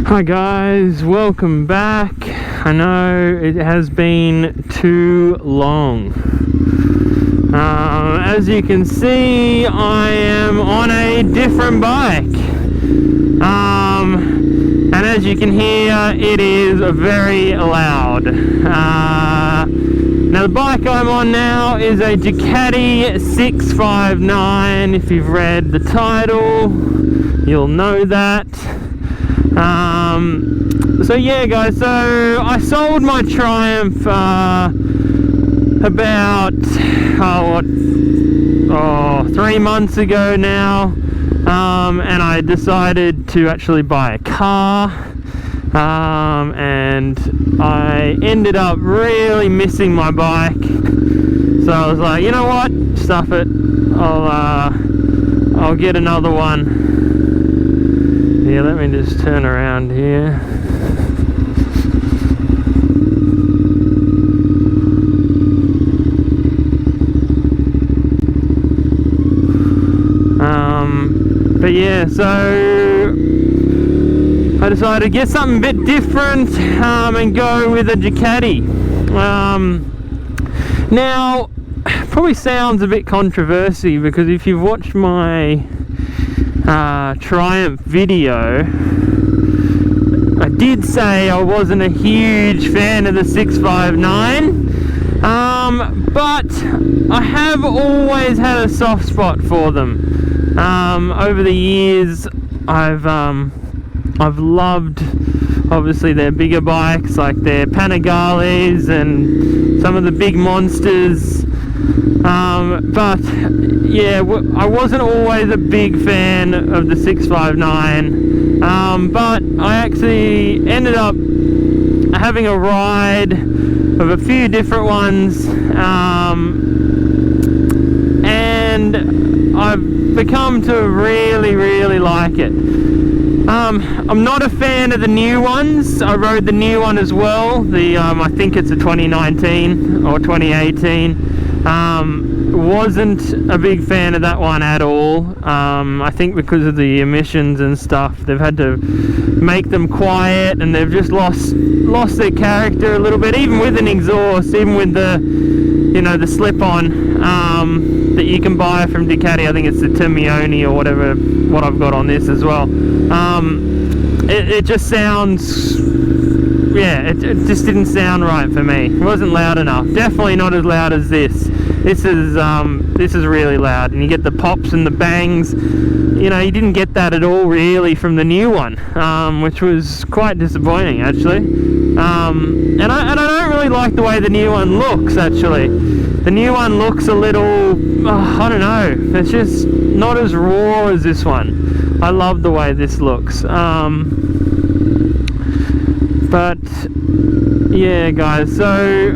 Hi guys, welcome back. I know it has been too long. As you can see, I am on a different bike. And as you can hear, it is very loud. Now the bike I'm on now is a Ducati 659. If you've read the title, you'll know that. So yeah guys, so I sold my Triumph about 3 months ago now, and I decided to actually buy a car, and I ended up really missing my bike, so I was like, you know what, stuff it, I'll get another one. Yeah, let me just turn around here. But yeah, so I decided to get something a bit different and go with a Ducati. Now, probably sounds a bit controversial because if you've watched my Triumph video, I did say I wasn't a huge fan of the 659, but I have always had a soft spot for them. Over the years, I've loved obviously their bigger bikes like their Panigales and some of the big monsters. But yeah, I wasn't always a big fan of the 659, but I actually ended up having a ride of a few different ones, and I've become to really like it. I'm not a fan of the new ones. I rode the new one as well, the I think it's a 2019 or 2018. Wasn't a big fan of that one at all. I think because of the emissions and stuff, they've had to make them quiet, and they've just lost their character a little bit, even with an exhaust, even with the, you know, the slip-on that you can buy from Ducati. I think it's the Timione or whatever, what I've got on this as well. It just sounds, yeah, it just didn't sound right for me. It wasn't loud enough. Definitely not as loud as this. This is really loud, and you get the pops and the bangs. You know, you didn't get that at all really from the new one, which was quite disappointing actually. And I don't really like the way the new one looks actually. The new one looks a little, I don't know, it's just not as raw as this one. I love the way this looks. But yeah guys, so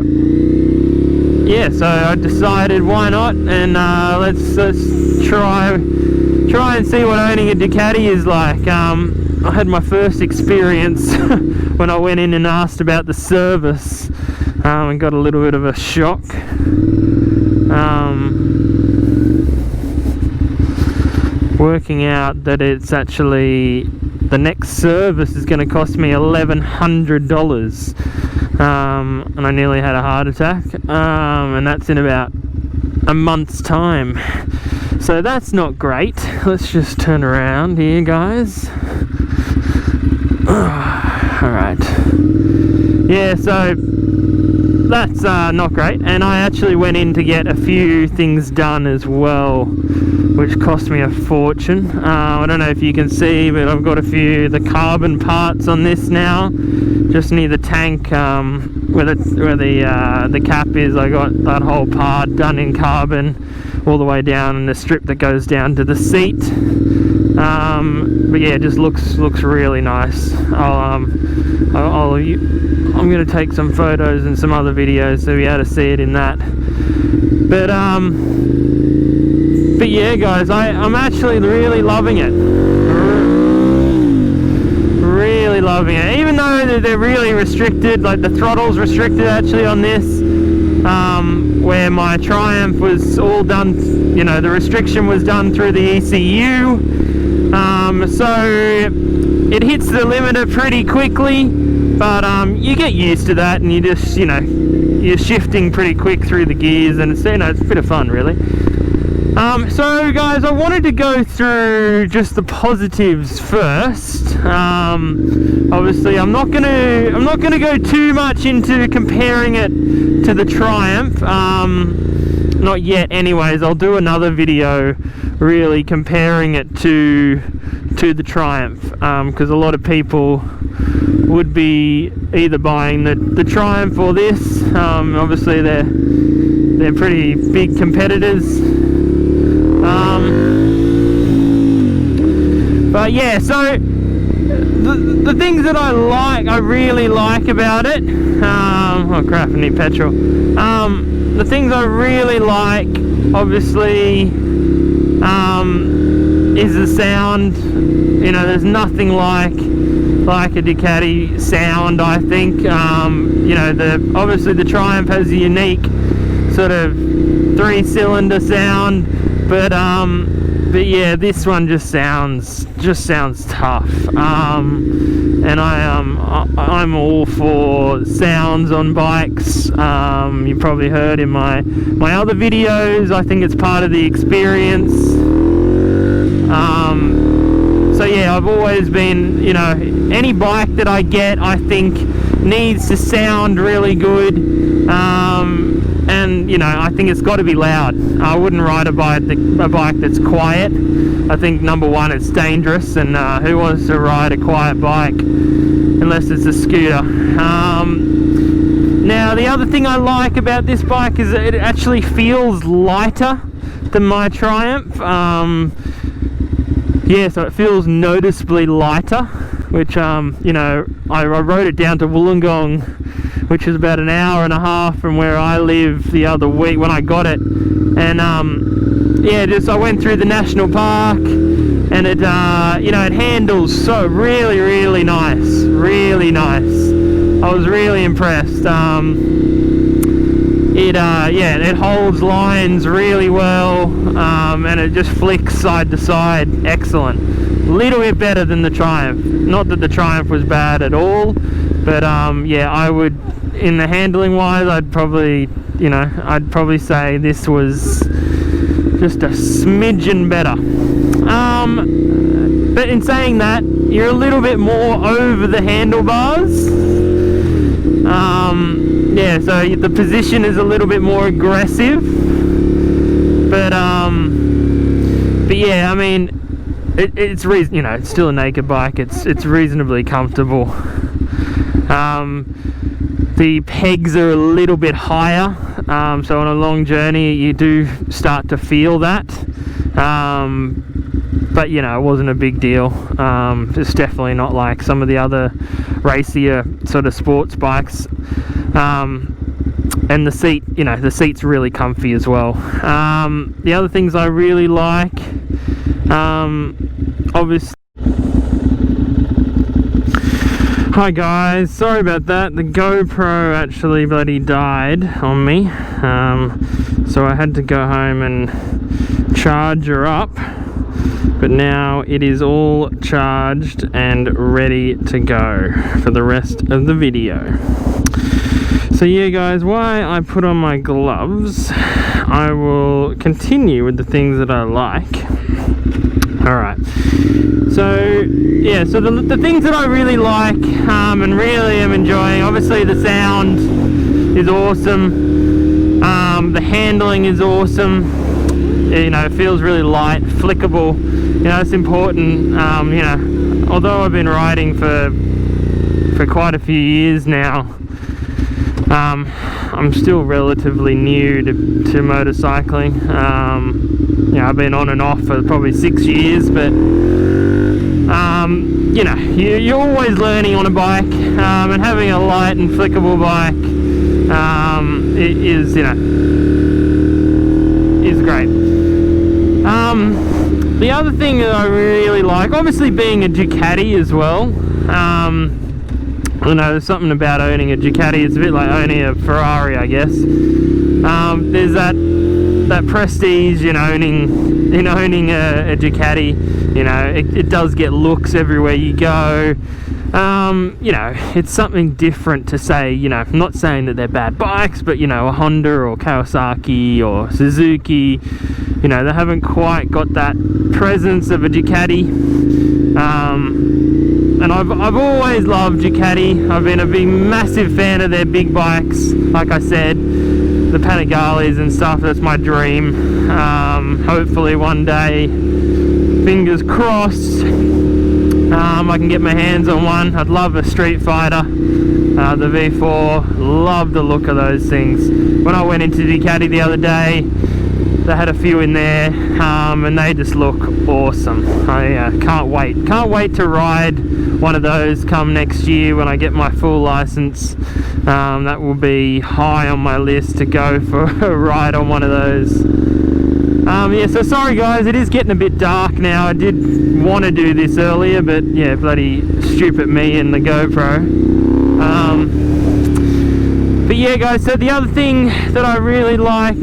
I decided why not, and let's try and see what owning a Ducati is like. I had my first experience when I went in and asked about the service, and got a little bit of a shock. Working out that it's actually, the next service is going to cost me $1,100, and I nearly had a heart attack, and that's in about a month's time, so that's not great. Let's just turn around here guys. Alright, yeah, so that's not great, and I actually went in to get a few things done as well, which cost me a fortune. I don't know if you can see, but I've got a few the carbon parts on this now, just near the tank, where the cap is. I got that whole part done in carbon all the way down, and the strip that goes down to the seat. But yeah, it just looks really nice. I'm going to take some photos and some other videos so you'll be able to see it in that. But yeah guys, I'm actually really loving it. Really loving it. Even though they're really restricted, like the throttle's restricted actually on this, where my Triumph was all done, you know, the restriction was done through the ECU. So it hits the limiter pretty quickly, but you get used to that, and you just, you know, you're shifting pretty quick through the gears, and it's, you know, it's a bit of fun, really. So guys, I wanted to go through just the positives first. Obviously I'm not gonna go too much into comparing it to the Triumph, not yet anyways. I'll do another video really comparing it to the Triumph, because a lot of people would be either buying the Triumph or this. Obviously they're pretty big competitors. But yeah, so the things that I really like about it, oh crap, I need petrol. The things I really like, obviously, is the sound. You know, there's nothing like a Ducati sound, I think. You know, obviously the Triumph has a unique sort of 3-cylinder sound, but yeah, this one just sounds tough. And I'm all for sounds on bikes. You probably heard in my other videos, I think it's part of the experience. So yeah, I've always been, you know, any bike that I get, I think needs to sound really good. And you know, I think it's got to be loud. I wouldn't ride a bike that's quiet. I think number one, it's dangerous, and who wants to ride a quiet bike unless it's a scooter? Now the other thing I like about this bike is that it actually feels lighter than my Triumph. Yeah, so it feels noticeably lighter, which you know, I rode it down to Wollongong, which is about an hour and a half from where I live, the other week when I got it. And yeah, I went through the national park, and it you know, it handles so really nice, really nice. I was really impressed. Yeah, it holds lines really well, and it just flicks side to side. Excellent. A little bit better than the Triumph. Not that the Triumph was bad at all, but yeah, I would, in the handling wise, I'd probably say this was just a smidgen better. But in saying that, you're a little bit more over the handlebars. Yeah, so the position is a little bit more aggressive, but yeah, I mean, it's you know, it's still a naked bike. It's reasonably comfortable. The pegs are a little bit higher, so on a long journey you do start to feel that. But you know, it wasn't a big deal. It's definitely not like some of the other racier sort of sports bikes. And the seat, you know, the seat's really comfy as well. The other things I really like, obviously. Hi guys, sorry about that. The GoPro actually bloody died on me, so I had to go home and charge her up. But now it is all charged and ready to go for the rest of the video. So yeah guys, while I put on my gloves, I will continue with the things that I like. Alright, so yeah, so the things that I really like and really am enjoying, obviously the sound is awesome, the handling is awesome, you know, it feels really light, flickable, you know, it's important. You know, although I've been riding for quite a few years now, I'm still relatively new to motorcycling. You know, I've been on and off for probably 6 years, but you know, you're always learning on a bike, and having a light and flickable bike is, you know, is great. The other thing that I really like, obviously being a Ducati as well, you know, there's something about owning a Ducati, it's a bit like owning a Ferrari, I guess. There's that that prestige in owning a Ducati. You know, it does get looks everywhere you go. You know, it's something different to say, you know, I'm not saying that they're bad bikes, but, you know, a Honda or Kawasaki or Suzuki, you know, they haven't quite got that presence of a Ducati. And I've always loved Ducati. I've been a massive fan of their big bikes. Like I said, the Panigales and stuff, that's my dream. Hopefully one day, fingers crossed, I can get my hands on one. I'd love a Street Fighter, the V4. Love the look of those things. When I went into Ducati the other day, they had a few in there, and they just look awesome. I can't wait to ride one of those come next year when I get my full license. That will be high on my list to go for a ride on one of those. Yeah, so sorry guys, it is getting a bit dark now. I did want to do this earlier, but yeah, bloody stupid me and the GoPro. But yeah guys, so the other thing that I really like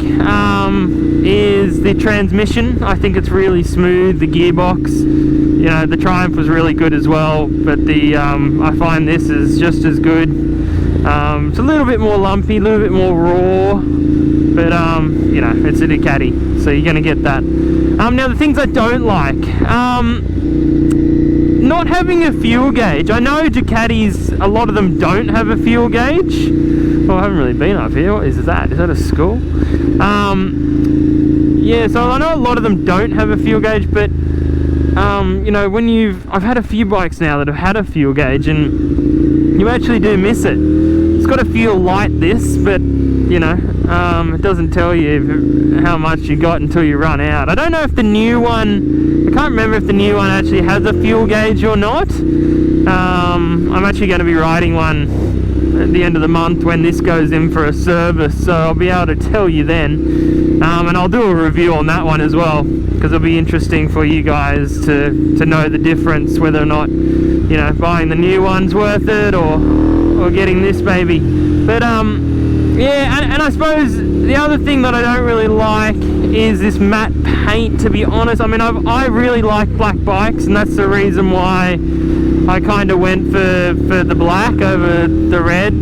is the transmission. I think it's really smooth, the gearbox. You know, the Triumph was really good as well, but the I find this is just as good. It's a little bit more lumpy, a little bit more raw, but you know, it's a Ducati, so you're gonna get that. Now the things I don't like, not having a fuel gauge. I know Ducatis, a lot of them don't have a fuel gauge. Well, I haven't really been up here. What is that? Is that a school? Yeah, so I know a lot of them don't have a fuel gauge, but you know, I've had a few bikes now that have had a fuel gauge, and you actually do miss it. It's got to feel like this, but you know, it doesn't tell you how much you got until you run out. I don't know if the new one, I can't remember if the new one actually has a fuel gauge or not. I'm actually going to be riding one at the end of the month when this goes in for a service, so I'll be able to tell you then. And I'll do a review on that one as well, because it'll be interesting for you guys to know the difference, whether or not, you know, buying the new one's worth it or getting this baby. But yeah, and I suppose the other thing that I don't really like is this matte paint, to be honest. I mean, I really like black bikes, and that's the reason why I kind of went for the black over the red.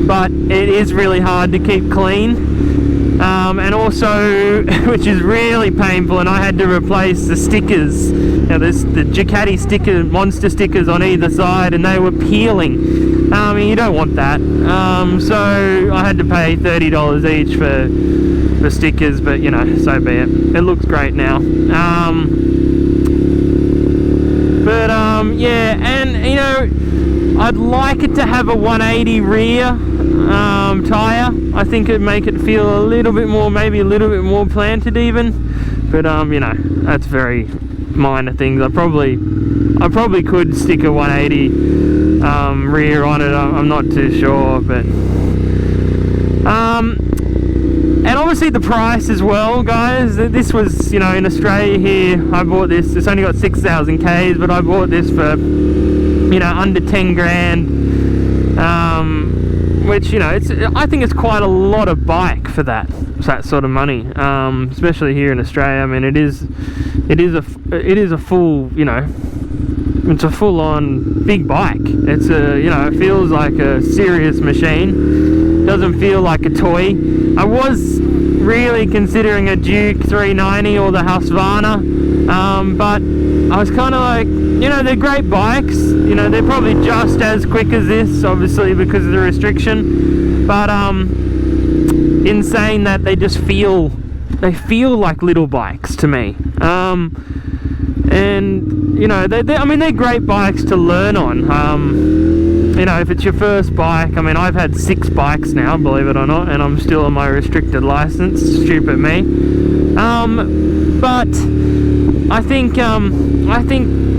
But it is really hard to keep clean. And also, which is really painful, and I had to replace the stickers. You know, there's the Ducati monster stickers on either side, and they were peeling. I mean, you don't want that. So I had to pay $30 each for stickers, but you know, so be it. It looks great now. Yeah, and you know, I'd like it to have a 180 rear tyre. I think it'd make it feel a little bit more, maybe a little bit more planted even. But you know, that's very minor things. I probably could stick a 180 rear on it. I'm not too sure, but and obviously the price as well, guys. This was, you know, in Australia here, I bought this. It's only got 6,000 Ks, but I bought this for, you know, under 10 grand. Which, you know, I think it's quite a lot of bike for that sort of money. Especially here in Australia. I mean, it is a full, you know, it's a full-on big bike. It's a, you know, it feels like a serious machine. Doesn't feel like a toy. I was really considering a Duke 390 or the Husqvarna, but I was kind of like, you know, they're great bikes. You know, they're probably just as quick as this, obviously because of the restriction. But in saying that, they just feel like little bikes to me. And you know, I mean, they're great bikes to learn on. You know, if it's your first bike, I mean, I've had 6 bikes now, believe it or not, and I'm still on my restricted license. Stupid me. But I think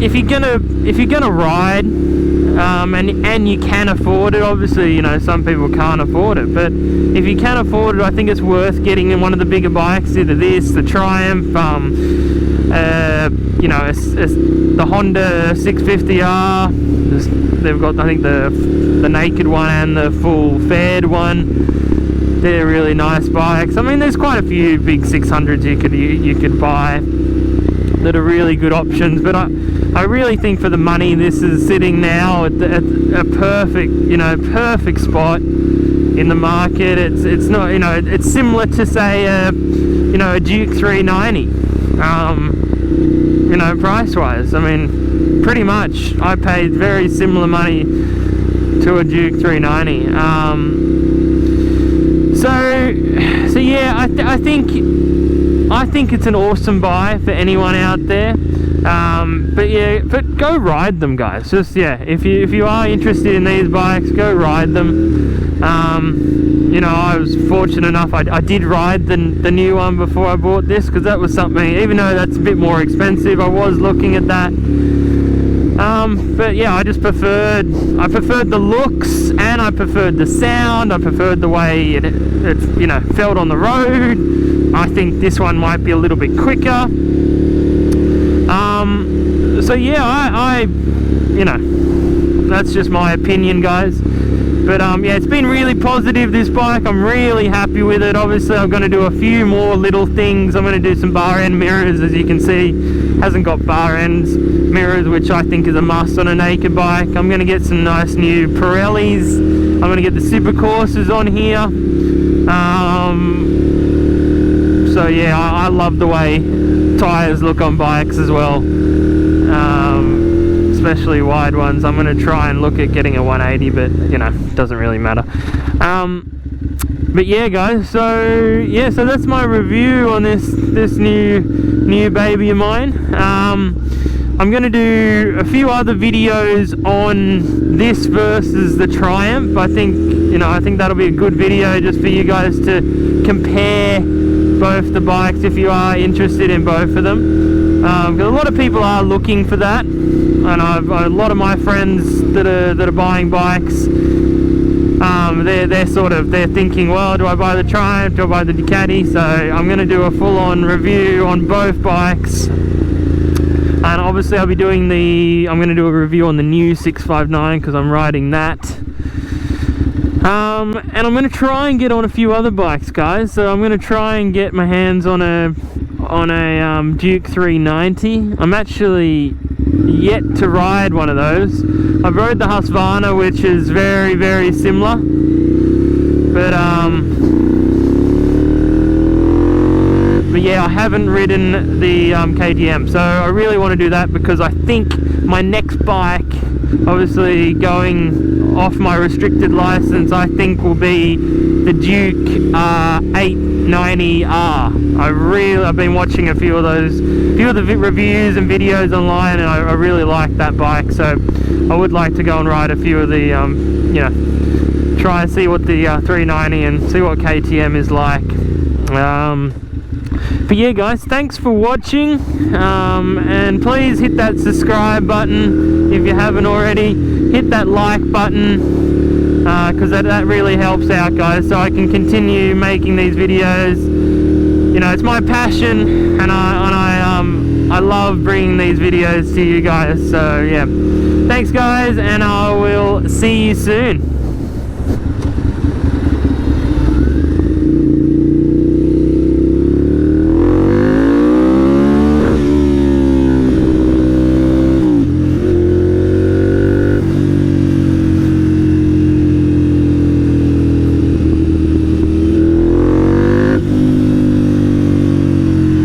if you're gonna ride, and you can afford it, obviously, you know, some people can't afford it, but if you can afford it, I think it's worth getting in one of the bigger bikes, either this, the Triumph, you know, the Honda 650R. They've got, I think, the naked one and the full fared one. they're really nice bikes. I mean, there's quite a few big 600s you could buy that are really good options, but I really think for the money, this is sitting now at a perfect, perfect spot in the market. It's not, it's similar to say a Duke 390, price wise. I mean, pretty much I paid very similar money to a Duke 390. So yeah, I think it's an awesome buy for anyone out there. But go ride them, guys. Just, if you are interested in these bikes, go ride them. I was fortunate enough, I did ride the new one before I bought this, because that was something, even though that's a bit more expensive, I was looking at that. But yeah, I preferred the looks, and I preferred the sound, I preferred the way it felt on the road. I think this one might be a little bit quicker. So yeah, that's just my opinion, guys. But it's been really positive, this bike. I'm really happy with it. Obviously, I'm going to do a few more little things. I'm going to do some bar end mirrors, as you can see. Hasn't got bar ends mirrors, which I think is a must on a naked bike. I'm going to get some nice new Pirellis. I'm going to get the Super Corsas on here. So yeah, I love the way tyres look on bikes as well, especially wide ones. I'm going to try and look at getting a 180, but doesn't really matter. But yeah, guys, so that's my review on this new baby of mine. I'm going to do a few other videos on this versus the Triumph. I think that'll be a good video just for you guys to compare both the bikes if you are interested in both of them, because a lot of people are looking for that, and a lot of my friends that are buying bikes, they're thinking, well, do I buy the Triumph, do I buy the Ducati? So I'm going to do a full-on review on both bikes, and obviously I'm going to do a review on the new 659 because I'm riding that. And I'm going to try and get on a few other bikes, guys. So I'm going to try and get my hands on a Duke 390. I'm actually yet to ride one of those. I've rode the Husqvarna, which is very, very similar. But yeah, I haven't ridden the KTM. So I really want to do that, because I think my next bike, obviously going off my restricted license, I think will be the Duke 890R. I've been watching a few of the reviews and videos online, and I really like that bike. So I would like to go and ride a few of the try and see what the 390 and see what KTM is like. But yeah, guys, thanks for watching, and please hit that subscribe button if you haven't already. Hit that like button, because that really helps out, guys, so I can continue making these videos. It's my passion, and I love bringing these videos to you guys. So yeah, thanks, guys, and I will see you soon.